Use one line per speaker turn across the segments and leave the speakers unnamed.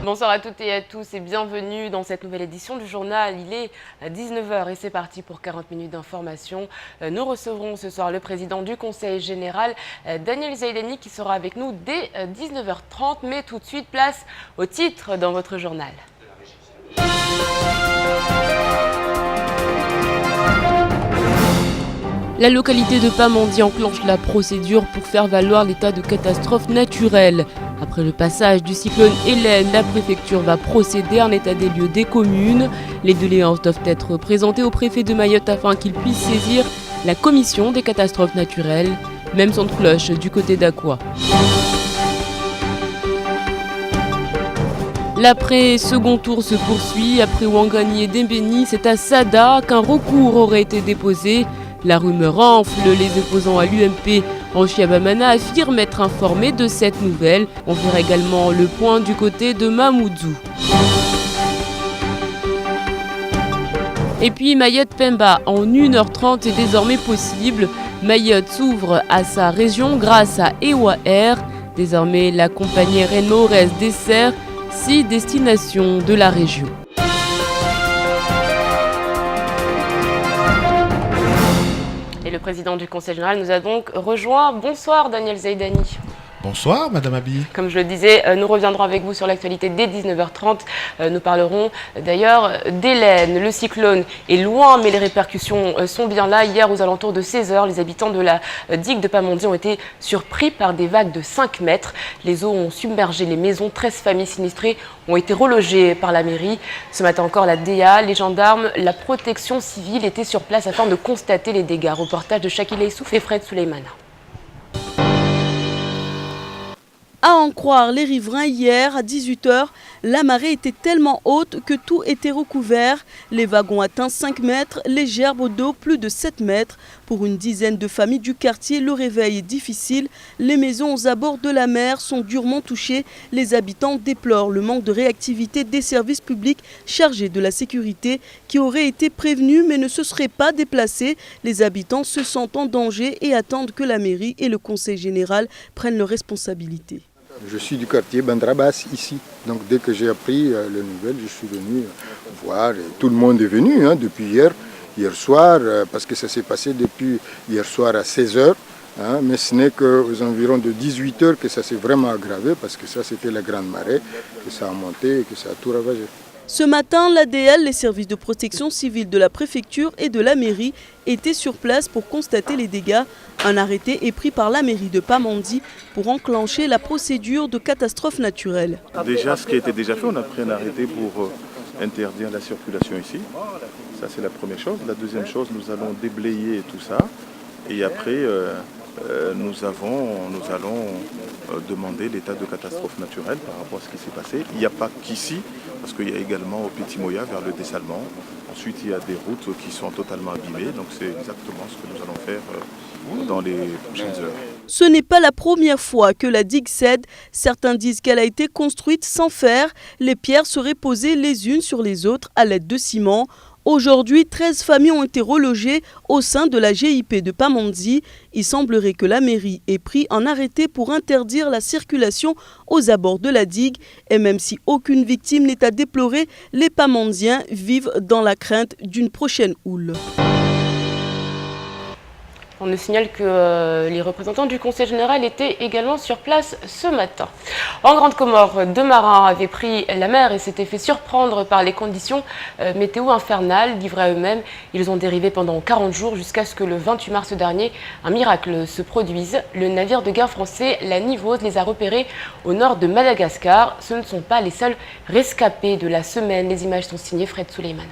Bonsoir à toutes et à tous et bienvenue dans cette nouvelle édition du journal. Il est à 19h et c'est parti pour 40 minutes d'information. Nous recevrons ce soir le président du Conseil général, Daniel Zaidani, qui sera avec nous dès 19h30. Mais tout de suite, place au titre dans votre journal. La localité de Pamandzi enclenche la procédure pour faire valoir l'état de catastrophe naturelle. Après le passage du cyclone Hélène, la préfecture va procéder à un état des lieux des communes. Les doléances doivent être présentées au préfet de Mayotte afin qu'il puisse saisir la commission des catastrophes naturelles. Même son de cloche du côté d'Aqua. L'après-second tour se poursuit. Après Ouangani et Dembéni, c'est à Sada qu'un recours aurait été déposé. La rumeur enfle, les opposants à l'UMP en Chiabamana affirment être informés de cette nouvelle. On verra également le point du côté de Mamoudzou. Et puis Mayotte Pemba en 1h30 est désormais possible. Mayotte s'ouvre à sa région grâce à Ewa Air. Désormais, la compagnie Renault dessert 6 destinations de la région. Et le président du Conseil général nous a donc rejoint. Bonsoir Daniel Zaidani.
Bonsoir Madame Abi.
Comme je le disais, nous reviendrons avec vous sur l'actualité dès 19h30. Nous parlerons d'ailleurs d'Hélène. Le cyclone est loin, mais les répercussions sont bien là. Hier, aux alentours de 16h, les habitants de la digue de Pamandzi ont été surpris par des vagues de 5 mètres. Les eaux ont submergé les maisons. 13 familles sinistrées ont été relogées par la mairie. Ce matin encore, la DEA, les gendarmes, la protection civile étaient sur place afin de constater les dégâts. Reportage de Shakila Issouf et Fred Souleymana.
À en croire les riverains, hier à 18h, la marée était tellement haute que tout était recouvert. Les vagues ont atteint 5 mètres, les gerbes d'eau plus de 7 mètres. Pour une dizaine de familles du quartier, le réveil est difficile. Les maisons aux abords de la mer sont durement touchées. Les habitants déplorent le manque de réactivité des services publics chargés de la sécurité qui auraient été prévenus mais ne se seraient pas déplacés. Les habitants se sentent en danger et attendent que la mairie et le conseil général prennent leurs responsabilités.
Je suis du quartier Bandrabas ici, donc dès que j'ai appris les nouvelles, je suis venu voir. Et tout le monde est venu depuis hier soir, parce que ça s'est passé depuis hier soir à 16h, mais ce n'est qu'aux environs de 18h que ça s'est vraiment aggravé, parce que ça c'était la grande marée, que ça a monté et que ça a tout ravagé.
Ce matin, l'ADL, les services de protection civile de la préfecture et de la mairie étaient sur place pour constater les dégâts. Un arrêté est pris par la mairie de Pamandzi pour enclencher la procédure de catastrophe naturelle.
Déjà, ce qui a été déjà fait, on a pris un arrêté pour interdire la circulation ici. Ça, c'est la première chose. La deuxième chose, nous allons déblayer tout ça. Et après, nous allons demander l'état de catastrophe naturelle par rapport à ce qui s'est passé. Il n'y a pas qu'ici, parce qu'il y a également au Petit Moya vers le dessalement. Ensuite, il y a des routes qui sont totalement abîmées. Donc c'est exactement ce que nous allons faire dans les prochaines heures.
Ce n'est pas la première fois que la digue cède. Certains disent qu'elle a été construite sans fer. Les pierres seraient posées les unes sur les autres à l'aide de ciment. Aujourd'hui, 13 familles ont été relogées au sein de la GIP de Pamandzi. Il semblerait que la mairie ait pris un arrêté pour interdire la circulation aux abords de la digue. Et même si aucune victime n'est à déplorer, les Pamandziens vivent dans la crainte d'une prochaine houle.
On nous signale que les représentants du Conseil général étaient également sur place ce matin. En Grande Comore, 2 marins avaient pris la mer et s'étaient fait surprendre par les conditions météo infernales. Livrés à eux-mêmes, ils ont dérivé pendant 40 jours jusqu'à ce que le 28 mars dernier, un miracle se produise. Le navire de guerre français, la Nivose, les a repérés au nord de Madagascar. Ce ne sont pas les seuls rescapés de la semaine. Les images sont signées Fred Souleymana.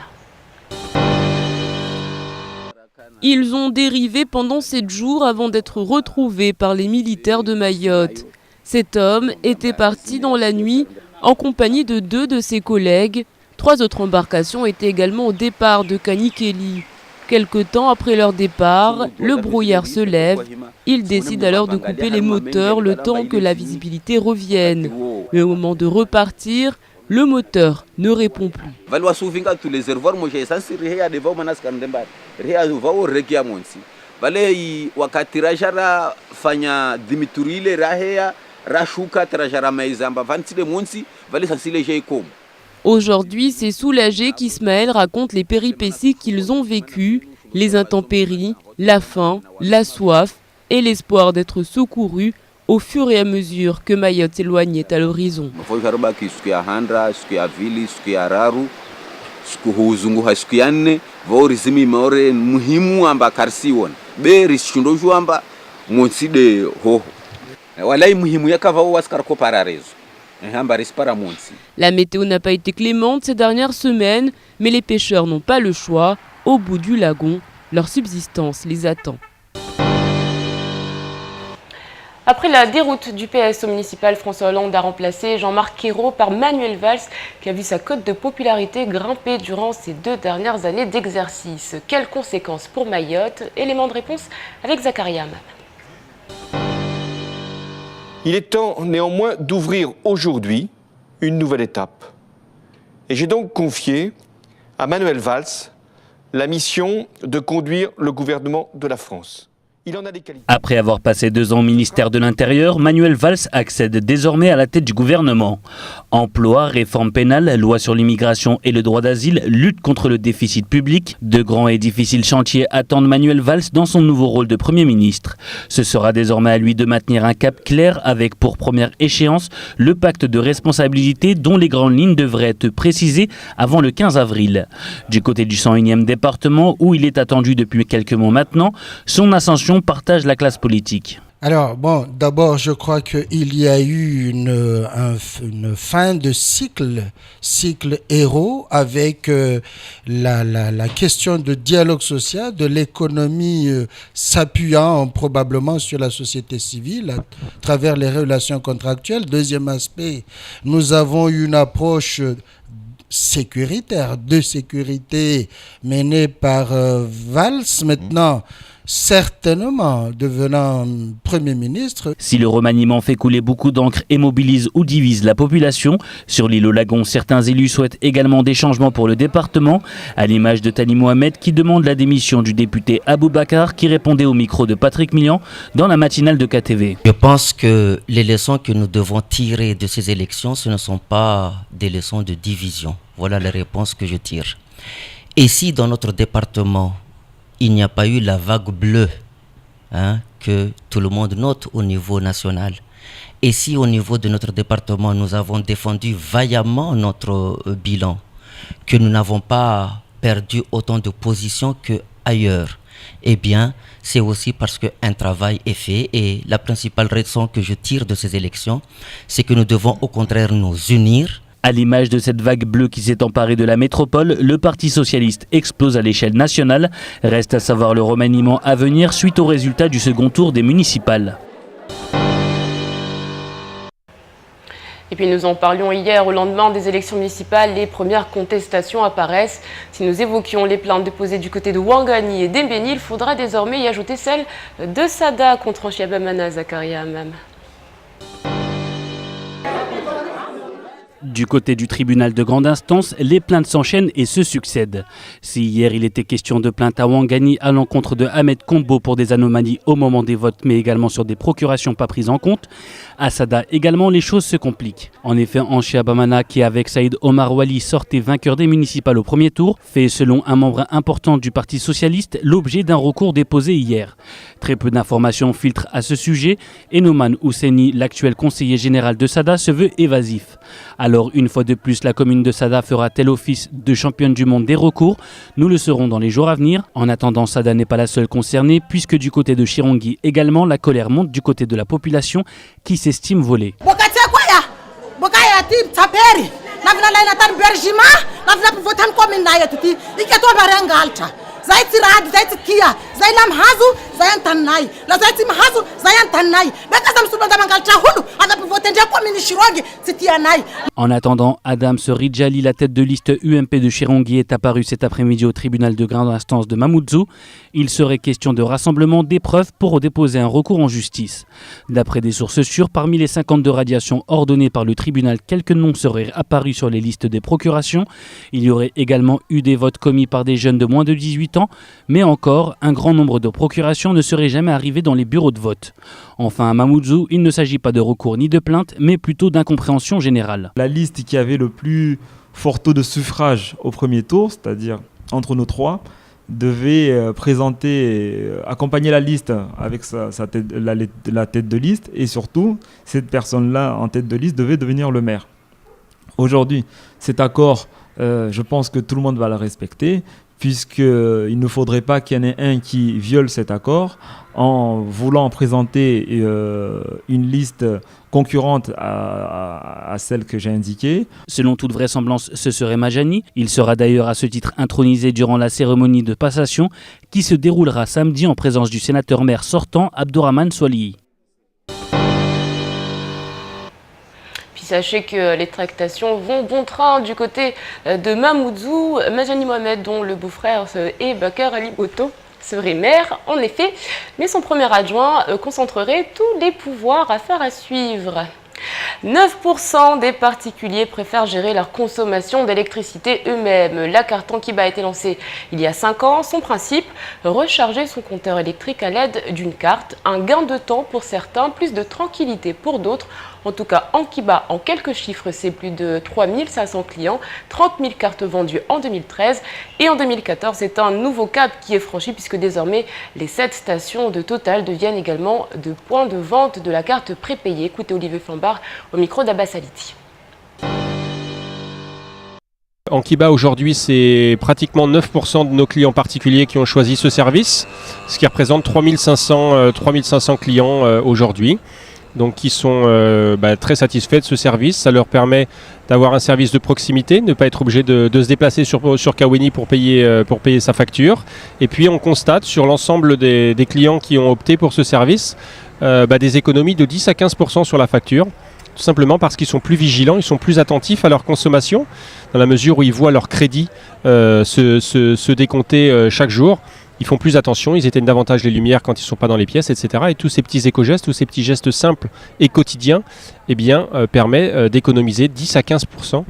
Ils ont dérivé pendant 7 jours avant d'être retrouvés par les militaires de Mayotte. Cet homme était parti dans la nuit en compagnie de 2 de ses collègues. 3 autres embarcations étaient également au départ de Kanikeli. Quelque temps après leur départ, le brouillard se lève. Ils décident alors de couper les moteurs le temps que la visibilité revienne. Mais au moment de repartir, le moteur ne répond plus.
Aujourd'hui, ces soulagés qu'Ismaël raconte les péripéties qu'ils ont vécues, les intempéries, la faim, la soif et l'espoir d'être secourus au fur et à mesure que Mayotte s'éloignait à l'horizon. La météo n'a pas été clémente ces dernières semaines, mais les pêcheurs n'ont pas le choix. Au bout du lagon, leur subsistance les attend. Après la déroute du PS au municipal, François Hollande a remplacé Jean-Marc Ayrault par Manuel Valls, qui a vu sa cote de popularité grimper durant ces 2 dernières années d'exercice. Quelles conséquences pour Mayotte? Élément de réponse avec Zakaria Mam.
Il est temps néanmoins d'ouvrir aujourd'hui une nouvelle étape. Et j'ai donc confié à Manuel Valls la mission de conduire le gouvernement de la France. Il en a des qualités.
Après avoir passé 2 ans au ministère de l'Intérieur, Manuel Valls accède désormais à la tête du gouvernement. Emploi, réforme pénale, loi sur l'immigration et le droit d'asile, lutte contre le déficit public. De grands et difficiles chantiers attendent Manuel Valls dans son nouveau rôle de Premier ministre. Ce sera désormais à lui de maintenir un cap clair avec pour première échéance le pacte de responsabilité dont les grandes lignes devraient être précisées avant le 15 avril. Du côté du 101e département, où il est attendu depuis quelques mois maintenant, son ascension partage la classe politique.
Alors, bon, d'abord, je crois qu'il y a eu une fin de cycle Ayrault avec la question de dialogue social, de l'économie s'appuyant probablement sur la société civile à travers les relations contractuelles. Deuxième aspect, nous avons eu une approche sécuritaire, de sécurité menée par Valls. Maintenant, certainement devenant Premier ministre.
Si le remaniement fait couler beaucoup d'encre et mobilise ou divise la population, sur l'île au Lagon, certains élus souhaitent également des changements pour le département, à l'image de Tani Mohamed qui demande la démission du député Aboubakar qui répondait au micro de Patrick Millian dans la matinale de KTV.
Je pense que les leçons que nous devons tirer de ces élections, ce ne sont pas des leçons de division. Voilà les réponses que je tire. Et si dans notre département, il n'y a pas eu la vague bleue que tout le monde note au niveau national. Et si au niveau de notre département, nous avons défendu vaillamment notre bilan, que nous n'avons pas perdu autant de positions qu'ailleurs, eh bien, c'est aussi parce qu'un travail est fait. Et la principale raison que je tire de ces élections, c'est que nous devons au contraire nous unir.
À l'image de cette vague bleue qui s'est emparée de la métropole, le Parti socialiste explose à l'échelle nationale. Reste à savoir le remaniement à venir suite aux résultats du second tour des municipales.
Et puis nous en parlions hier, au lendemain des élections municipales, les premières contestations apparaissent. Si nous évoquions les plaintes déposées du côté de Ouangani et d'Embeni, il faudra désormais y ajouter celle de Sada contre Chiabamana, Zakaria Amam.
Du côté du tribunal de grande instance, les plaintes s'enchaînent et se succèdent. Si hier il était question de plainte à Ouangani à l'encontre de Ahmed Kombo pour des anomalies au moment des votes, mais également sur des procurations pas prises en compte, à Sada également les choses se compliquent. En effet, Anchi Abamana, qui avec Saïd Omar Wali sortait vainqueur des municipales au premier tour, fait selon un membre important du Parti socialiste l'objet d'un recours déposé hier. Très peu d'informations filtrent à ce sujet et Nouman Housseni, l'actuel conseiller général de Sada, se veut évasif. Alors, une fois de plus, la commune de Sada fera-t-elle office de championne du monde des recours? Nous le saurons dans les jours à venir. En attendant, Sada n'est pas la seule concernée, puisque du côté de Chirongi également, la colère monte du côté de la population qui s'estime volée. En attendant, Adams Ridjali, la tête de liste UMP de Chirongi, est apparu cet après-midi au tribunal de grande instance de Mamoudzou. Il serait question de rassemblement des preuves pour déposer un recours en justice. D'après des sources sûres, parmi les 52 radiations ordonnées par le tribunal, quelques noms seraient apparus sur les listes des procurations. Il y aurait également eu des votes commis par des jeunes de moins de 18 ans, mais encore un grand grand nombre de procurations ne serait jamais arrivé dans les bureaux de vote. Enfin, à Mamoudzou, il ne s'agit pas de recours ni de plainte, mais plutôt d'incompréhension générale.
La liste qui avait le plus fort taux de suffrage au premier tour, c'est-à-dire entre nos trois, devait accompagner la liste avec la tête de liste, et surtout, cette personne-là en tête de liste devait devenir le maire. Aujourd'hui, cet accord, je pense que tout le monde va le respecter, puisqu'il ne faudrait pas qu'il y en ait un qui viole cet accord en voulant présenter une liste concurrente à celle que j'ai indiquée.
Selon toute vraisemblance, ce serait Majani. Il sera d'ailleurs à ce titre intronisé durant la cérémonie de passation qui se déroulera samedi en présence du sénateur-maire sortant Abdourahmane Soilihi.
Sachez que les tractations vont bon train du côté de Mamoudzou. Majani Mohamed, dont le beau-frère est Bakar Ali Boto, serait maire, en effet, mais son premier adjoint concentrerait tous les pouvoirs. Affaire à suivre. 9% des particuliers préfèrent gérer leur consommation d'électricité eux-mêmes. La carte Ankiba a été lancée il y a 5 ans. Son principe, recharger son compteur électrique à l'aide d'une carte. Un gain de temps pour certains, plus de tranquillité pour d'autres. En tout cas, Ankiba, en quelques chiffres, c'est plus de 3500 clients, 30 000 cartes vendues en 2013. Et en 2014, c'est un nouveau cap qui est franchi puisque désormais, les 7 stations de Total deviennent également de points de vente de la carte prépayée. Écoutez Olivier Flambard au micro d'Abbas Aliti.
Ankiba, aujourd'hui, c'est pratiquement 9% de nos clients particuliers qui ont choisi ce service, ce qui représente 3500 clients aujourd'hui. Donc qui sont très satisfaits de ce service. Ça leur permet d'avoir un service de proximité, ne pas être obligé de se déplacer sur Kaweni pour payer sa facture. Et puis on constate sur l'ensemble des clients qui ont opté pour ce service des économies de 10 à 15% sur la facture. Tout simplement parce qu'ils sont plus vigilants, ils sont plus attentifs à leur consommation, dans la mesure où ils voient leur crédit se décompter chaque jour. Ils font plus attention, ils éteignent davantage les lumières quand ils ne sont pas dans les pièces, etc. Et tous ces petits éco-gestes, tous ces petits gestes simples et quotidiens permettent d'économiser 10 à 15%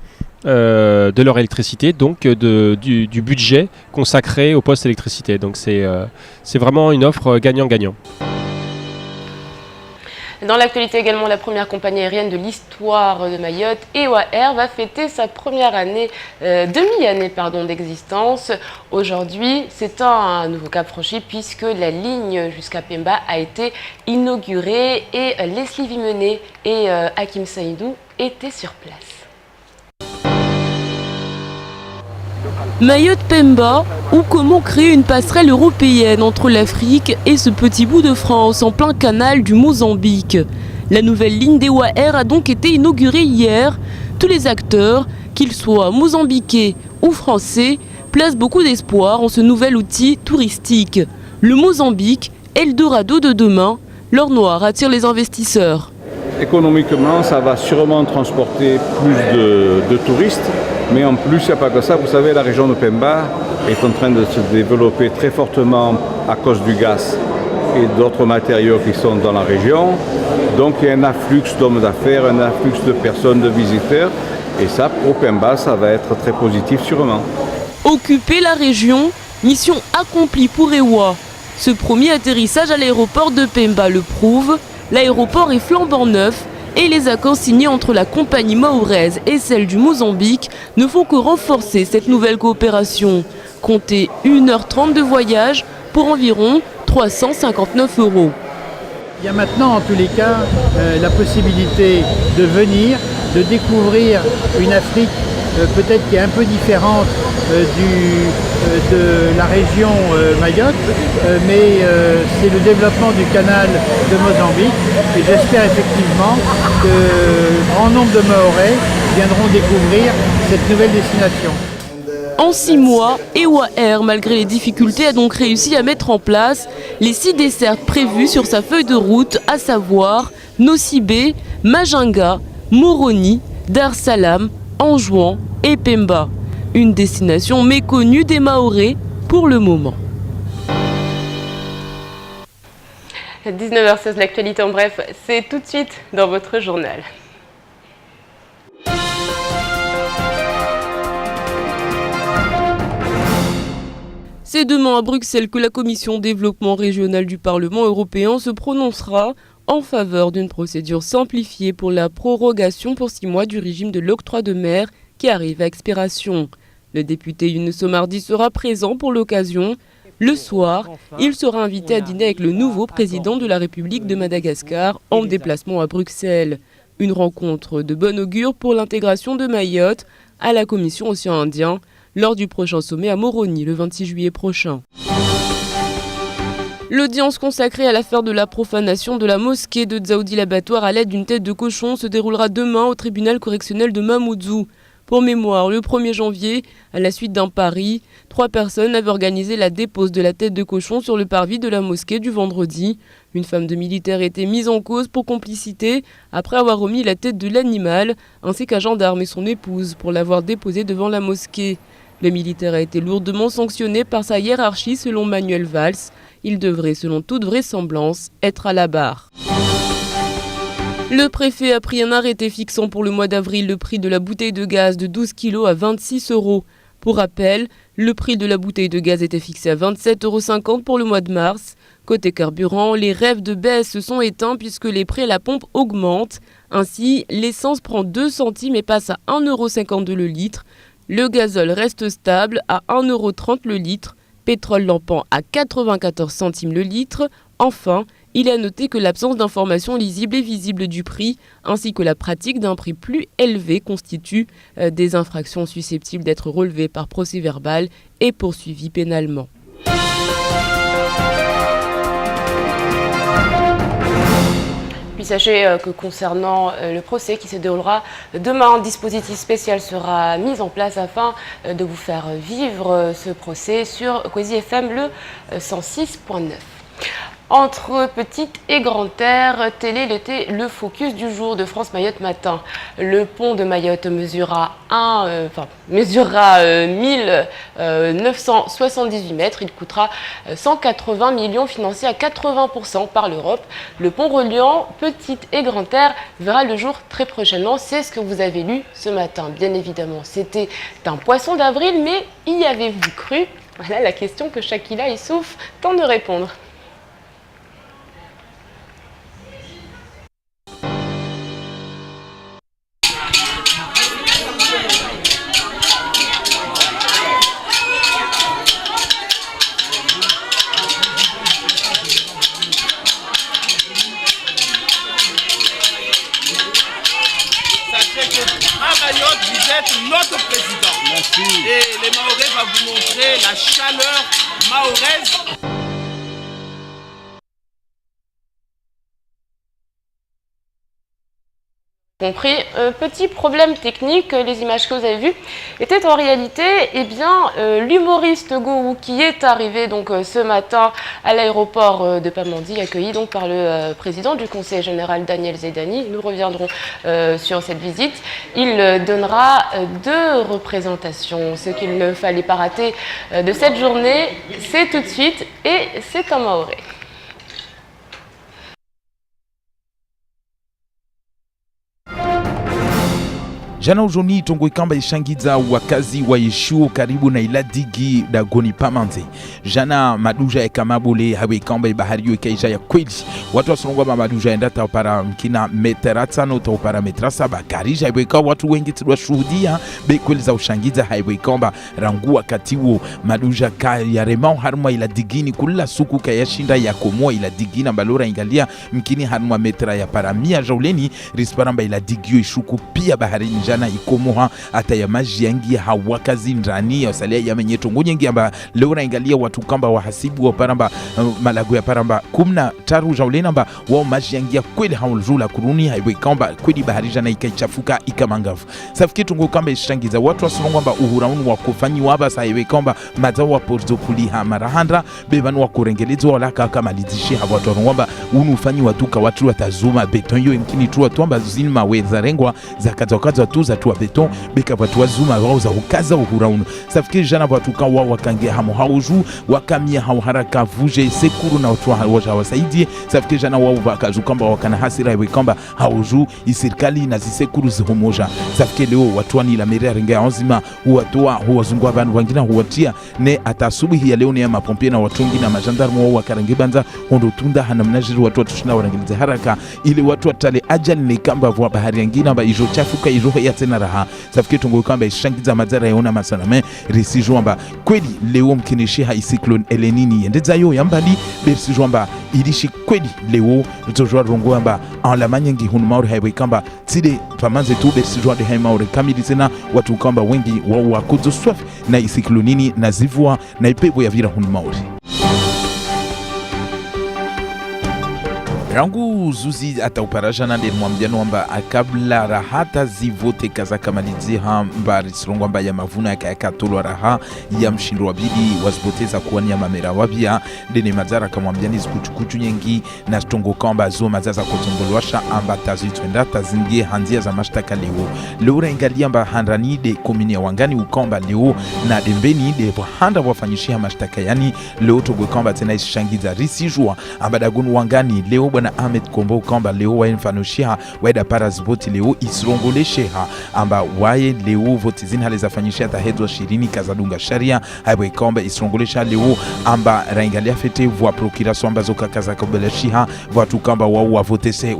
de leur électricité, donc du budget consacré au poste électricité. Donc c'est vraiment une offre gagnant-gagnant.
Dans l'actualité également, la première compagnie aérienne de l'histoire de Mayotte, EWA Air, va fêter sa première demi-année d'existence. Aujourd'hui, c'est un nouveau cap franchi puisque la ligne jusqu'à Pemba a été inaugurée et Leslie Vimenet et Hakim Saïdou étaient sur place.
Mayotte-Pemba, ou comment créer une passerelle européenne entre l'Afrique et ce petit bout de France en plein canal du Mozambique. La nouvelle ligne d'EWA Air a donc été inaugurée hier. Tous les acteurs, qu'ils soient mozambiquais ou français, placent beaucoup d'espoir en ce nouvel outil touristique. Le Mozambique, Eldorado de demain, l'or noir attire les investisseurs.
Économiquement, ça va sûrement transporter plus de touristes. Mais en plus, il n'y a pas que ça. Vous savez, la région de Pemba est en train de se développer très fortement à cause du gaz et d'autres matériaux qui sont dans la région. Donc il y a un afflux d'hommes d'affaires, un afflux de personnes, de visiteurs. Et ça, pour Pemba, ça va être très positif sûrement.
Occuper la région, mission accomplie pour EWA. Ce premier atterrissage à l'aéroport de Pemba le prouve. L'aéroport est flambant neuf. Et les accords signés entre la compagnie mahoraise et celle du Mozambique ne font que renforcer cette nouvelle coopération. Comptez 1h30 de voyage pour environ 359 €.
Il y a maintenant en tous les cas la possibilité de venir, de découvrir une Afrique peut-être qui est un peu différente de la région Mayotte, mais c'est le développement du canal de Mozambique et j'espère effectivement que grand nombre de Mahorais viendront découvrir cette nouvelle destination.
En 6 mois, EWA Air, malgré les difficultés, a donc réussi à mettre en place les 6 dessertes prévues sur sa feuille de route, à savoir Nosibé, Majinga, Moroni, Dar Salam, Anjouan et Pemba. Une destination méconnue des Mahorais pour le moment.
19h16, l'actualité en bref, c'est tout de suite dans votre journal.
C'est C'est demain à Bruxelles que la Commission développement régional du Parlement européen se prononcera en faveur d'une procédure simplifiée pour la prorogation pour 6 mois du régime de l'octroi de mer qui arrive à expiration. Le député Younes Somardi sera présent pour l'occasion. Le soir, il sera invité à dîner avec le nouveau président de la République de Madagascar en déplacement à Bruxelles. Une rencontre de bon augure pour l'intégration de Mayotte à la Commission Océan Indien lors du prochain sommet à Moroni le 26 juillet prochain. L'audience consacrée à l'affaire de la profanation de la mosquée de Dzaoudi l'abattoir à l'aide d'une tête de cochon se déroulera demain au tribunal correctionnel de Mamoudzou. Pour mémoire, le 1er janvier, à la suite d'un pari, 3 personnes avaient organisé la dépose de la tête de cochon sur le parvis de la mosquée du vendredi. Une femme de militaire était mise en cause pour complicité après avoir remis la tête de l'animal, ainsi qu'un gendarme et son épouse pour l'avoir déposée devant la mosquée. Le militaire a été lourdement sanctionné par sa hiérarchie selon Manuel Valls. Il devrait, selon toute vraisemblance, être à la barre. Le préfet a pris un arrêté fixant pour le mois d'avril le prix de la bouteille de gaz de 12 kg à 26 €. Pour rappel, le prix de la bouteille de gaz était fixé à 27,50 € pour le mois de mars. Côté carburant, les rêves de baisse se sont éteints puisque les prix à la pompe augmentent. Ainsi, l'essence prend 2 centimes et passe à 1,52 € le litre. Le gazole reste stable à 1,30 € le litre. Pétrole lampant à 94 centimes le litre. Enfin, il est à noter que l'absence d'informations lisibles et visibles du prix, ainsi que la pratique d'un prix plus élevé constituent des infractions susceptibles d'être relevées par procès verbal et poursuivies pénalement.
Puis sachez que concernant le procès qui se déroulera demain, un dispositif spécial sera mis en place afin de vous faire vivre ce procès sur Kwezi FM le 106.9. Entre Petite et Grande Terre, tel était le focus du jour de France Mayotte Matin. Le pont de Mayotte mesurera 1978 mètres. Il coûtera 180 millions financés à 80% par l'Europe. Le pont reliant Petite et Grande Terre verra le jour très prochainement. C'est ce que vous avez lu ce matin, bien évidemment. C'était un poisson d'avril, mais y avez-vous cru? Voilà la question que Shakila Issouf tente de répondre.
Notre président. Merci. Et les Mahorais vont vous montrer la chaleur mahoraise.
Compris. Petit problème technique, les images que vous avez vues étaient en réalité l'humoriste Gou qui est arrivé donc ce matin à l'aéroport de Pamandzi, accueilli donc par le président du Conseil général Daniel Zedani. Nous reviendrons sur cette visite. Il donnera 2 représentations. Ce qu'il ne fallait pas rater de cette journée, c'est tout de suite et c'est un Mahorais.
Jana uzoni tongwe kamba ishangiza wakazi wa Yeshuo karibu na Iladigi da Goni Pamandzi. Jana maduja ya kamabule hawe kamba bahari ikaisha ya kweli. Watu wasunongwa maduja endata para mkina meteratsa no to para metrasa bakarija iweka watu wengi tuwashuhudia be kweli za ushangiza hawe kamba rangu wakati wo maduja ka ya remao harma Iladigini kula suku kayashinda ya komoa Iladigina balora ingalia mkini harma metra ya para mia jauleni risparamba Iladigio ishuku pia bahari jana ikomoha hata ya maji yangi hawakazi ndani ya usalia ya menyeto ngonyengi amba leo ingalia watu kamba wahasibu wa paramba malago ya paramba 13 jaulena amba wao maji yangi kweli haulzula kuruni haiwe kamba kweli bahari jana ikaichafuka ikamangavu safikitu ngo kamba ishangiza watu wasunongwa amba uhuraunu wa kufanyi waba haiwe kamba mazao wa porzo kuliha marahanda bebanu wa kurengelezo wala kama lizishi hawa watu amba unufanyi watuka watu watazuma beton yo imkini tu watu amba zini maweza rengwa za kaza tu za tu beton beka watu wazuma wauza ukaza uhura uno safike jana watu kan wao wakangia hamu hauju wakamia hauharaka vuje sekuru na watu wasaidie safike jana wao wakazukamba wakana hasira iwe kamba hauju isirikali na zisekuru zihomoja safike leo watu ni la meria ringa onzima huwatoa huwazungua bantu wengine huwatia ne atasubuhi ya leo ni ya mapompier na watu wengine na majandarmu wao wakarangibanza hondo tunda hanamnajiri watu watushina warangilize haraka ili watu watale ajali ni kamba vwa bahari yengine amba ijo chafuka ijo ya tena raha safike tungo kamba ishangiza mazara yaona masaname risijo amba kweli leo mkinishiha icyclone Elenini yendeza yo yambali berisijo amba ilishi kweli leo nzojwa rongo amba en la manyengi hunu mauri haiwe kamba tide pamanze tu berisijo ade hai mauri kamili tena watu kamba wengi wao wakuzo swafi na icyclonini na zivua na ipepo ya vira hunu mauri rangu zuzi atauparaja na ndeni mwambiano amba akabla rahata zivote kaza kamalizi mbari sirongo amba ya mavuna ya katolo raha ya mshindo wabidi waziboteza kuwani ya mamera wabia ndeni mazara kamwambiani zikuchukuchu nyengi na stongo kamba zo mazaza kutongolwasha amba tazitwenda tazingie hanzia za mashtaka leo ingali amba handrani de komini ya wangani ukamba leo na dembeni de handa wafanyishia mashtaka yani leo togo kamba tena ishangiza risijua amba dagunu wangani leo na Ahmed Kombo kamba leo wae mfanushia waeda paraziboti leo isrongolesheha amba wae leo voti zini hali zafanyishia tahedwa 20 kazadunga sharia haiwe kamba isrongolesha leo amba raingalia fete vwa prokiraso amba zoka kaza kubeleshiha watu kamba wao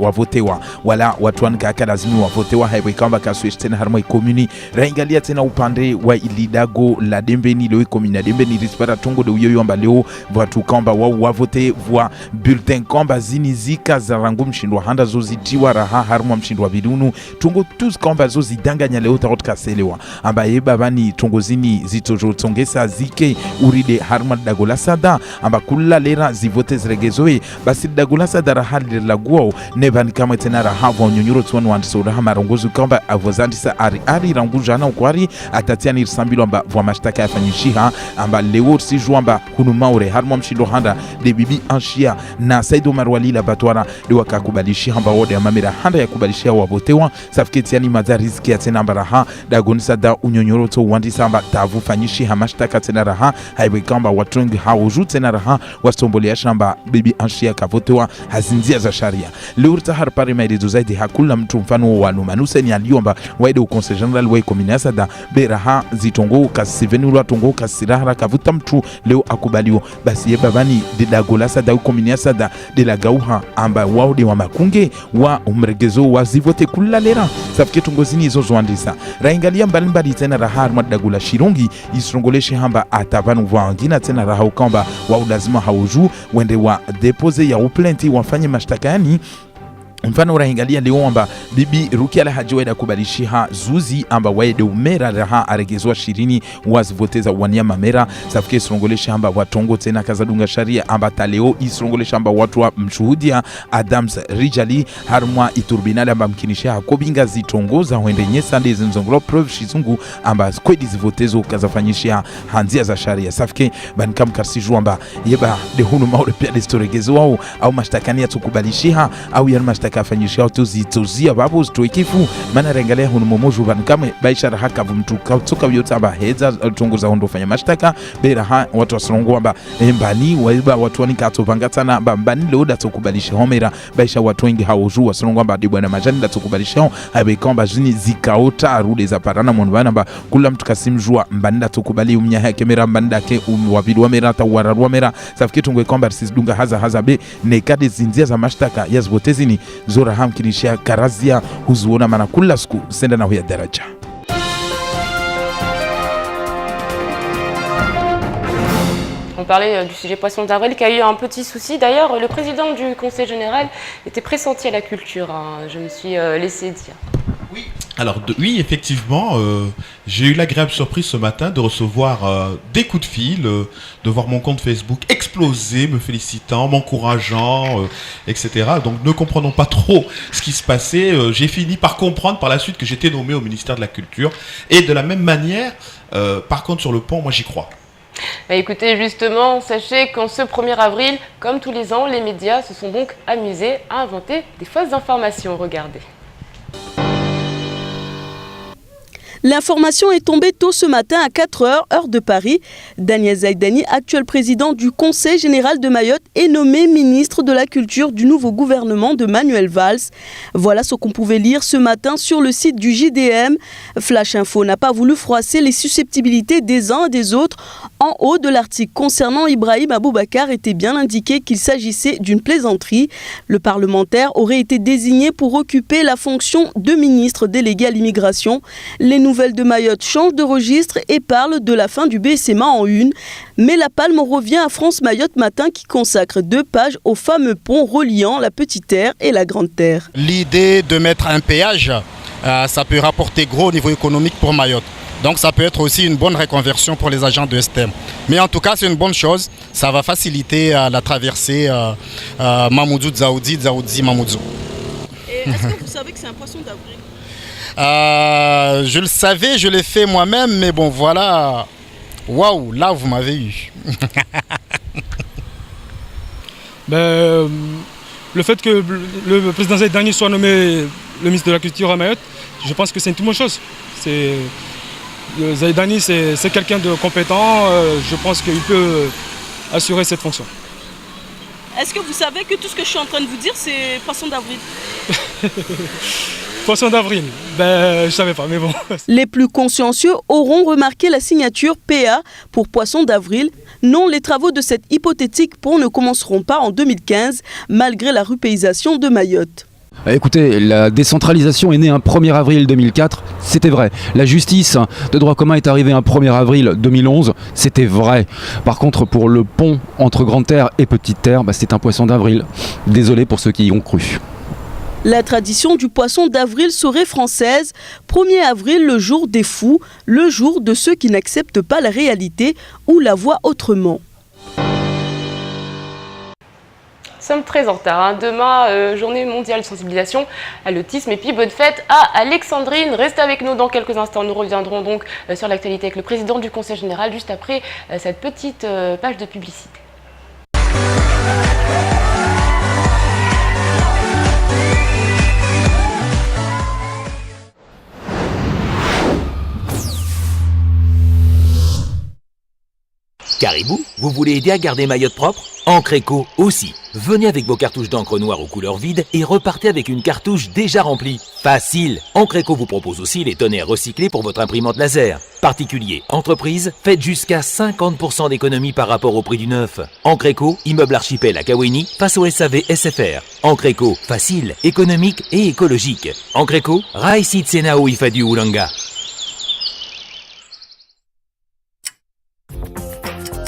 wavotewa wala watu wankaka lazimi wavotewa haiwe kamba kasuish tena harmoi komuni raingalia tena upande wa ilidago la dembeni leo komuni dembeni rispara tongo de uyoyo amba leo watu kamba wao wavote vwa bulletin kamba zini za rangu mshindwa handa zozitiwa raha harumwa mshindwa bidunu tungo tuz kamba zozidanganya leo tarot kaselewa amba yeba bani tungo zini zitojo tsongesa zike uride harumwa dagola sada amba kula lera zivote zregezoe basi dagola sada raha lagwao neban kama tena raha vonyonyuro tswanu wandiso raha marongozu kamba avozandisa ari rangu jana ukwari atatiani risambilo amba vwa mashtaka yafanyishiha amba leo sijua amba hunu maure harumwa mshindwa handa de bibi anshia na Saido Marwali la batwara de wakakubalishi hamba wode ya mamira handa ya kubalishia wabotewa safketi yani mazariski ya tena mbaraha dagonisa da unyonyoroto wandi samba tavu fanyishi hamashtaka tena raha haiwe kamba watungi hauju tena raha wastomboli shamba bibi anshia kavotewa hazinzia za sharia lurta harpari maidizo zaidi hakula mtu mfano wa numanuse ni aliomba waide u conseil general wa kominasa da beraha zitongo kasiveni ula tongo kasirahara kavuta mtu leo akubalio basi yeba bani de dagolasa da u kominasa da de la gauha amba wao de wa makunge wa umregezo wa zivote kula lera safike tungozini izo zoandisa raingalia mbalimbali tena rahar madagula shirongi isrongoleshe hamba atavanu wangina tena rahau kamba wa lazima hauju wende wa depose ya uplenti wafanye mashtaka yani mfano urahingalia leo amba bibi Rukia la hajiweda kubalishia zuzi amba waede umera raha aregezwa 20 wazivoteza wanyama mera safike isrongolesha amba watongo tena kazadunga sharia amba taleo isrongolesha amba watu wa mshuhudia Adams Rijali harmwa iturbinale amba mkinisha kobinga zitongoza wende nyesa ndezi nzongolo preuve shizungu amba skwedi zivotezo kazafanyishia hanzia za sharia safike banikam karsiju amba yeba de hunu maure pia destoregezo wao au mashtakani ya tukubalishia au ya mashtaka afanyishia tuzia babu stoikifu mana rengalea hunu momoju bankame baishara haka mtu kutoka yote amba heza tunguza hondo fanya mashtaka bera watu wasrongo amba mbani waiba watu wanika atovangatana amba mbani loda tukubalisha homera baisha watu wengi hauju wasrongo amba di bwana majani da tukubalisha haibe kamba jini zikaota rude za parana mwanbana amba kula mtu kasimjua mbani da tukubali umnya hake mera mbani da ke wabidu wa mera tawararu wa mera safiki tungwe kamba sisidunga haza be nekade zinzia za mashtaka yazbotezini zora hamkinishia karazia huzuona mana kula siku senda na huya daraja.
On parlait du sujet poisson d'avril qui a eu un petit souci. D'ailleurs, le président du Conseil général était pressenti à la culture, hein. Je me suis laissé dire.
Oui. Alors oui, effectivement, j'ai eu l'agréable surprise ce matin de recevoir des coups de fil, de voir mon compte Facebook exploser, me félicitant, m'encourageant, etc. Donc ne comprenons pas trop ce qui se passait. J'ai fini par comprendre par la suite que j'étais nommé au ministère de la Culture. Et de la même manière, par contre sur le pont, moi j'y crois.
Bah écoutez, justement, sachez qu'en ce 1er avril, comme tous les ans, les médias se sont donc amusés à inventer des fausses informations. Regardez.
L'information est tombée tôt ce matin à 4h, heure de Paris. Daniel Zaidani, actuel président du Conseil général de Mayotte, est nommé ministre de la Culture du nouveau gouvernement de Manuel Valls. Voilà ce qu'on pouvait lire ce matin sur le site du JDM. Flash Info n'a pas voulu froisser les susceptibilités des uns et des autres. En haut de l'article concernant Ibrahim Aboubacar était bien indiqué qu'il s'agissait d'une plaisanterie. Le parlementaire aurait été désigné pour occuper la fonction de ministre délégué à l'immigration. Les nouvelles de Mayotte changent de registre et parlent de la fin du BSMA en une. Mais la palme revient à France Mayotte Matin qui consacre 2 pages au fameux pont reliant la Petite Terre et la Grande Terre.
L'idée de mettre un péage, ça peut rapporter gros au niveau économique pour Mayotte. Donc ça peut être aussi une bonne reconversion pour les agents de STEM. Mais en tout cas, c'est une bonne chose. Ça va faciliter la traversée Mamoudzou-Dzaoudi, Dzaoudi-Mamoudzou.
Et est-ce que vous savez que c'est un poisson d'avril ?
Je le savais, je l'ai fait moi-même, mais bon, voilà. Waouh, là, vous m'avez eu.
Le fait que le président Zaidani soit nommé le ministre de la Culture à Mayotte, je pense que c'est une toute bonne chose. Zaidani, c'est quelqu'un de compétent. Je pense qu'il peut assurer cette fonction.
Est-ce que vous savez que tout ce que je suis en train de vous dire, c'est poisson d'avril ?
Poisson d'avril, je savais pas, mais bon.
Les plus consciencieux auront remarqué la signature PA pour poisson d'avril. Non, les travaux de cet hypothétique pont ne commenceront pas en 2015, malgré la rupéisation de Mayotte.
Écoutez, la décentralisation est née un 1er avril 2004, c'était vrai. La justice de droit commun est arrivée un 1er avril 2011, c'était vrai. Par contre, pour le pont entre Grande Terre et Petite Terre, c'est un poisson d'avril. Désolé pour ceux qui y ont cru.
La tradition du poisson d'avril serait française. 1er avril, le jour des fous, le jour de ceux qui n'acceptent pas la réalité ou la voient autrement.
Nous sommes très en retard. Demain, journée mondiale de sensibilisation à l'autisme. Et puis, bonne fête à Alexandrine. Restez avec nous dans quelques instants. Nous reviendrons donc sur l'actualité avec le président du Conseil général juste après cette petite page de publicité.
Caribou, vous voulez aider à garder Mayotte propre ? Encre Éco aussi. Venez avec vos cartouches d'encre noire aux couleurs vides et repartez avec une cartouche déjà remplie. Facile. Encre Éco vous propose aussi les tonnerres recyclés pour votre imprimante laser. Particuliers, entreprises, faites jusqu'à 50% d'économie par rapport au prix du neuf. Encre Éco, immeuble archipel à Kaweni, face au SAV SFR. Encre Éco, facile, économique et écologique. Encre Éco, Raïsi Tsenao Ifadu Ulanga.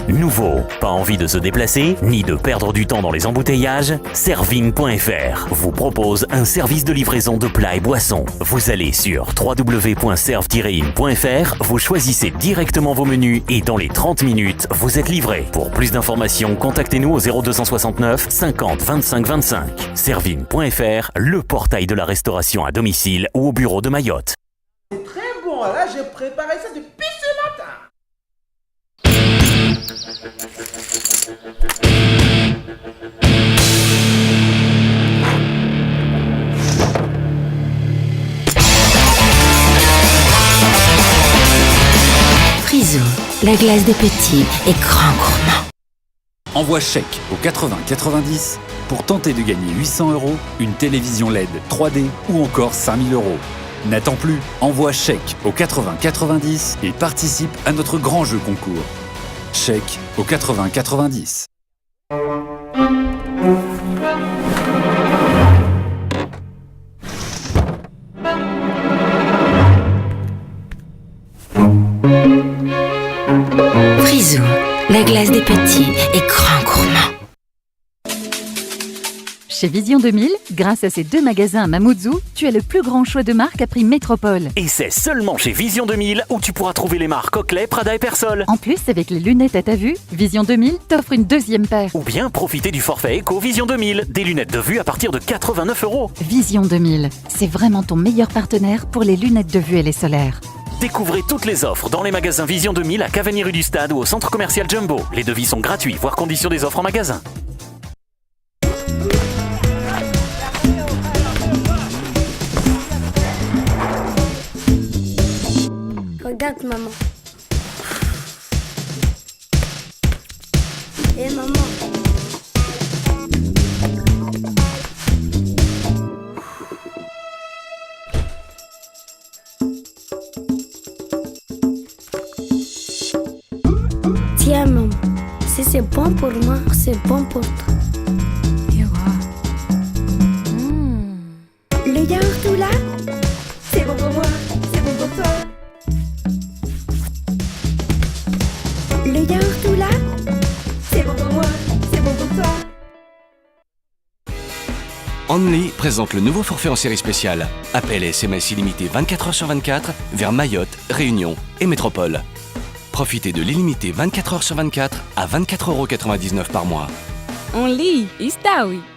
Nouveau, pas envie de se déplacer, ni de perdre du temps dans les embouteillages? Servin.fr vous propose un service de livraison de plats et boissons. Vous allez sur www.serve-in.fr, vous choisissez directement vos menus et dans les 30 minutes, vous êtes livré. Pour plus d'informations, contactez-nous au 0269 50 25 25. Servin.fr, le portail de la restauration à domicile ou au bureau de Mayotte.
C'est très bon, là j'ai préparé ça depuis ce matin.
Frisou, la glace des petits et grands gourmands.
Envoie chèque au 80-90 pour tenter de gagner 800 €, une télévision LED 3D ou encore 5000 €. N'attends plus, envoie chèque au 80-90 et participe à notre grand jeu concours. Chèque au 80-90.
Frisou, la glace des petits et grands gourmands.
Chez Vision 2000, grâce à ces 2 magasins à Mamoudzou, tu as le plus grand choix de marques à prix métropole.
Et c'est seulement chez Vision 2000 où tu pourras trouver les marques Oakley, Prada et Persol.
En plus, avec les lunettes à ta vue, Vision 2000 t'offre une 2e paire.
Ou bien profiter du forfait Eco Vision 2000, des lunettes de vue à partir de 89 €.
Vision 2000, c'est vraiment ton meilleur partenaire pour les lunettes de vue et les solaires.
Découvrez toutes les offres dans les magasins Vision 2000 à Cavani rue du Stade ou au centre commercial Jumbo. Les devis sont gratuits, voire conditions des offres en magasin.
Regarde maman. Et maman. Tiens maman, si c'est bon pour moi, c'est bon pour toi. Le yaourt tout là, c'est bon pour moi, c'est bon pour toi. Le yaourt tout là, c'est bon pour moi, c'est bon pour toi.
Only présente le nouveau forfait en série spéciale. Appel et SMS illimité 24h/24 vers Mayotte, Réunion et Métropole. Profitez de l'illimité 24h/24 à 24,99 € par mois.
Only, está oui.
«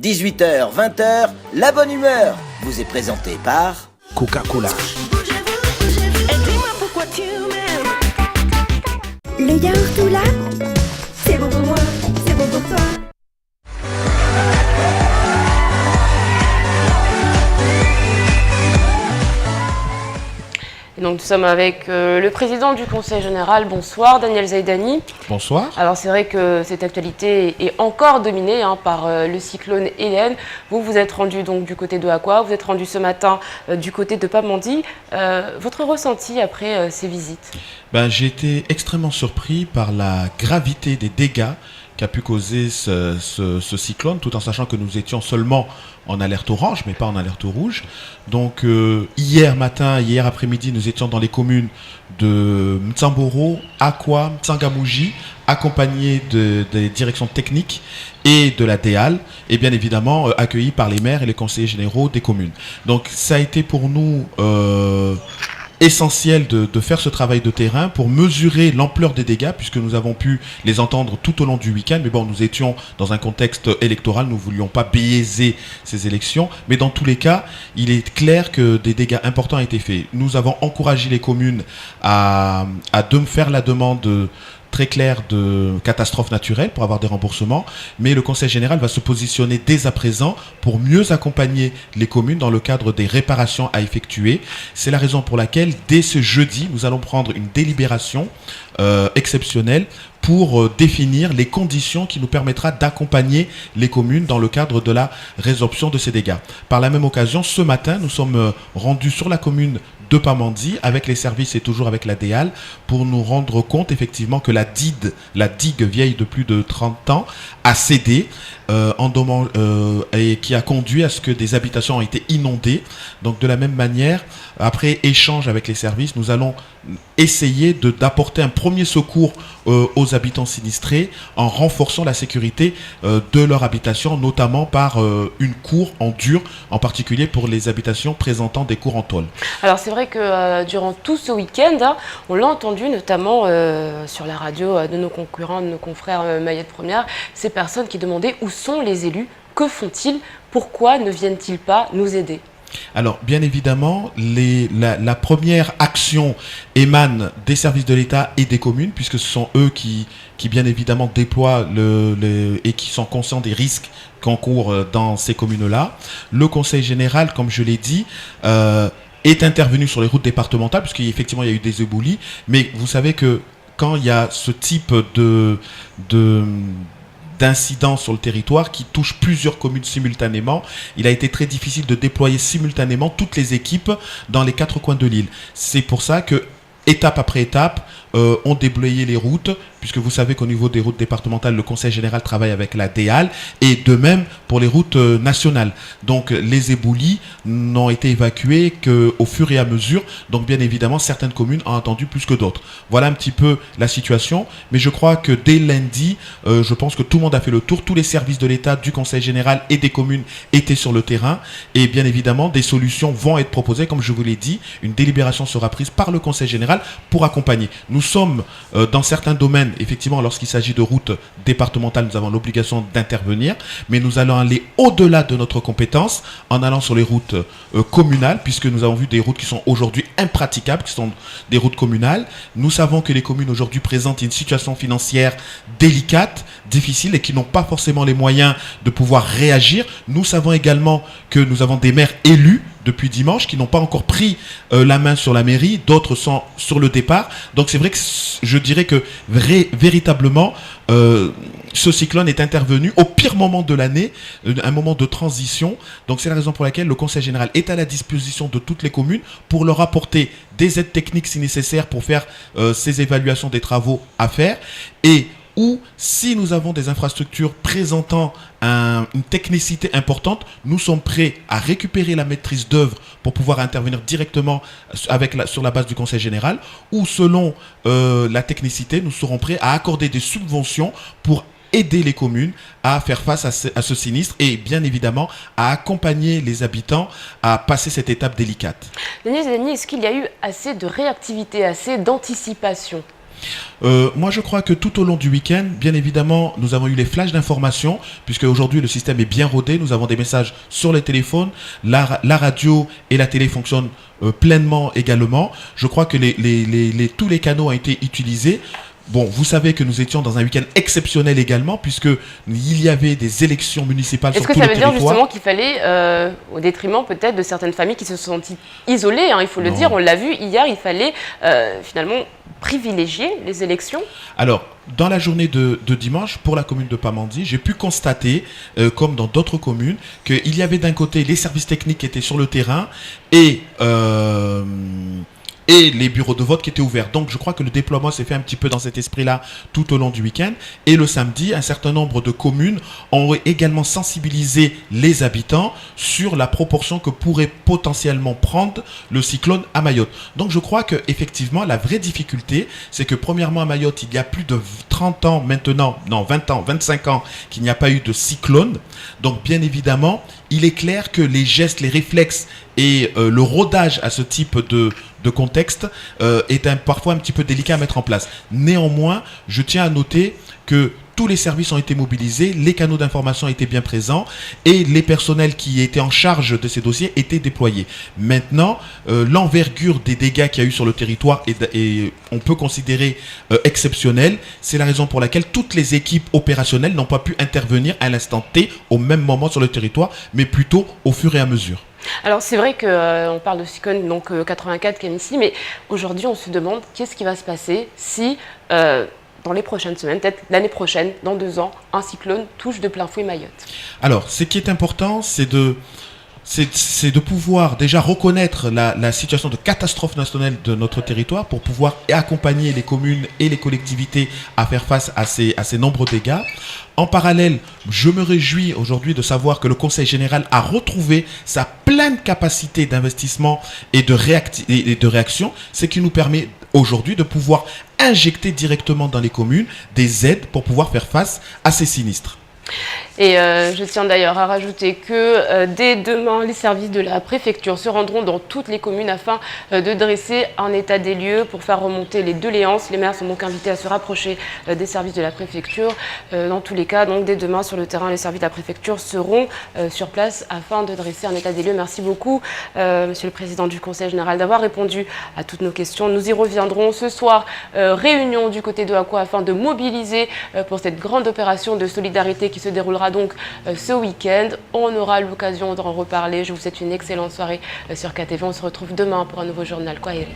18h, 20h, la bonne humeur vous est présentée par
Coca-Cola.
Le yaourt tout là, c'est bon pour moi, c'est bon pour toi.
Et donc nous sommes avec le président du Conseil général. Bonsoir Daniel Zaidani.
Bonsoir.
Alors c'est vrai que cette actualité est encore dominée par le cyclone Hélène. Vous êtes rendu donc du côté de Akwa, vous êtes rendu ce matin du côté de Pamandzi. Votre ressenti après ces visites?
J'ai été extrêmement surpris par la gravité des dégâts qu'a pu causer ce cyclone, tout en sachant que nous étions seulement en alerte orange, mais pas en alerte rouge. Donc hier matin, hier après-midi, nous étions dans les communes de Mtsamboro, Akwa, Mtsangamouji, accompagnés des directions techniques et de la DEAL, et bien évidemment accueillis par les maires et les conseillers généraux des communes. Donc ça a été pour nous essentiel de faire ce travail de terrain pour mesurer l'ampleur des dégâts, puisque nous avons pu les entendre tout au long du week-end. Mais bon, nous étions dans un contexte électoral, nous ne voulions pas biaiser ces élections, mais dans tous les cas, il est clair que des dégâts importants ont été faits. Nous avons encouragé les communes à faire la demande très clair de catastrophes naturelles pour avoir des remboursements, mais le Conseil général va se positionner dès à présent pour mieux accompagner les communes dans le cadre des réparations à effectuer. C'est la raison pour laquelle, dès ce jeudi, nous allons prendre une délibération exceptionnelle pour définir les conditions qui nous permettra d'accompagner les communes dans le cadre de la résorption de ces dégâts. Par la même occasion, ce matin, nous sommes rendus sur la commune de Pamandzi avec les services et toujours avec la DEAL pour nous rendre compte effectivement que la digue vieille de plus de 30 ans a cédé et qui a conduit à ce que des habitations ont été inondées. Donc de la même manière, après échange avec les services, nous allons essayer d'apporter un premier secours aux habitants sinistrés en renforçant la sécurité de leur habitation, notamment par une cour en dur, en particulier pour les habitations présentant des cours en tôle.
Alors c'est vrai que durant tout ce week-end, on l'a entendu notamment sur la radio de nos concurrents, de nos confrères Mayotte Première, ces personnes qui demandaient où sont les élus que font-ils? Pourquoi ne viennent-ils pas nous aider?
Alors, bien évidemment, la première action émane des services de l'État et des communes, puisque ce sont eux qui bien évidemment, déploient et qui sont conscients des risques qu'encourent dans ces communes-là. Le Conseil général, comme je l'ai dit, est intervenu sur les routes départementales, puisqu'effectivement, il y a eu des éboulis. Mais vous savez que quand il y a ce type d'incidents sur le territoire qui touchent plusieurs communes simultanément, il a été très difficile de déployer simultanément toutes les équipes dans les 4 coins de l'île. C'est pour ça que, étape après étape, ont déblayé les routes, puisque vous savez qu'au niveau des routes départementales, le Conseil général travaille avec la DEAL, et de même pour les routes nationales. Donc les éboulis n'ont été évacués qu'au fur et à mesure, donc bien évidemment certaines communes ont attendu plus que d'autres. Voilà un petit peu la situation, mais je crois que dès lundi, je pense que tout le monde a fait le tour, tous les services de l'État, du Conseil général et des communes étaient sur le terrain, et bien évidemment des solutions vont être proposées, comme je vous l'ai dit, une délibération sera prise par le Conseil général pour accompagner. Nous sommes dans certains domaines, effectivement, lorsqu'il s'agit de routes départementales, nous avons l'obligation d'intervenir, mais nous allons aller au-delà de notre compétence en allant sur les routes communales, puisque nous avons vu des routes qui sont aujourd'hui impraticables, qui sont des routes communales. Nous savons que les communes aujourd'hui présentent une situation financière délicate, difficile, et qui n'ont pas forcément les moyens de pouvoir réagir. Nous savons également que nous avons des maires élus depuis dimanche qui n'ont pas encore pris la main sur la mairie, d'autres sont sur le départ. Donc c'est vrai que je dirais que véritablement ce cyclone est intervenu au pire moment de l'année, un moment de transition. Donc c'est la raison pour laquelle le Conseil général est à la disposition de toutes les communes pour leur apporter des aides techniques si nécessaire pour faire ces évaluations des travaux à faire, et ou si nous avons des infrastructures présentant une technicité importante, nous sommes prêts à récupérer la maîtrise d'œuvre pour pouvoir intervenir directement sur la base du Conseil général, ou selon la technicité, nous serons prêts à accorder des subventions pour aider les communes à faire face à ce sinistre, et bien évidemment à accompagner les habitants à passer cette étape délicate.
Denis, est-ce qu'il y a eu assez de réactivité, assez d'anticipation ?
Moi je crois que tout au long du week-end, bien évidemment, nous avons eu les flashs d'information, puisque aujourd'hui le système est bien rodé, nous avons des messages sur les téléphones, la radio et la télé fonctionnent pleinement également. Je crois que tous les canaux ont été utilisés. Bon, vous savez que nous étions dans un week-end exceptionnel également, puisque il y avait des élections municipales sur tout le territoire.
Est-ce que ça veut dire justement qu'il fallait, au détriment peut-être de certaines familles qui se sont senties isolées, il faut le dire, on l'a vu hier, il fallait finalement privilégier les élections?
Alors, dans la journée de dimanche, pour la commune de Pamandzi, j'ai pu constater, comme dans d'autres communes, qu'il y avait d'un côté les services techniques qui étaient sur le terrain et les bureaux de vote qui étaient ouverts. Donc je crois que le déploiement s'est fait un petit peu dans cet esprit-là tout au long du week-end. Et le samedi, un certain nombre de communes ont également sensibilisé les habitants sur la proportion que pourrait potentiellement prendre le cyclone à Mayotte. Donc je crois que effectivement la vraie difficulté, c'est que premièrement à Mayotte, il y a plus de 30 ans maintenant, non 20 ans, 25 ans qu'il n'y a pas eu de cyclone. Donc bien évidemment, il est clair que les gestes, les réflexes et le rodage à ce type de contexte est parfois un petit peu délicat à mettre en place. Néanmoins, je tiens à noter que tous les services ont été mobilisés, les canaux d'information étaient bien présents et les personnels qui étaient en charge de ces dossiers étaient déployés. Maintenant, l'envergure des dégâts qu'il y a eu sur le territoire et on peut considérer exceptionnel. C'est la raison pour laquelle toutes les équipes opérationnelles n'ont pas pu intervenir à l'instant T au même moment sur le territoire, mais plutôt au fur et à mesure.
Alors c'est vrai qu'on parle de cyclone 84 qui est ici, mais aujourd'hui on se demande qu'est-ce qui va se passer si dans les prochaines semaines, peut-être l'année prochaine, dans 2 ans, un cyclone touche de plein fouet Mayotte.
Alors ce qui est important, c'est de pouvoir déjà reconnaître la situation de catastrophe nationale de notre territoire pour pouvoir accompagner les communes et les collectivités à faire face à ces nombreux dégâts. En parallèle, je me réjouis aujourd'hui de savoir que le Conseil général a retrouvé sa pleine capacité d'investissement et de réaction, ce qui nous permet aujourd'hui de pouvoir injecter directement dans les communes des aides pour pouvoir faire face à ces sinistres.
Et je tiens d'ailleurs à rajouter que dès demain, les services de la préfecture se rendront dans toutes les communes afin de dresser un état des lieux pour faire remonter les doléances. Les maires sont donc invités à se rapprocher des services de la préfecture. Dans tous les cas, donc dès demain sur le terrain, les services de la préfecture seront sur place afin de dresser un état des lieux. Merci beaucoup, Monsieur le Président du Conseil général, d'avoir répondu à toutes nos questions. Nous y reviendrons ce soir. Réunion du côté de Aqua afin de mobiliser pour cette grande opération de solidarité qui se déroulera donc ce week-end. On aura l'occasion d'en reparler. Je vous souhaite une excellente soirée sur KTV. On se retrouve demain pour un nouveau journal. Kwaheri.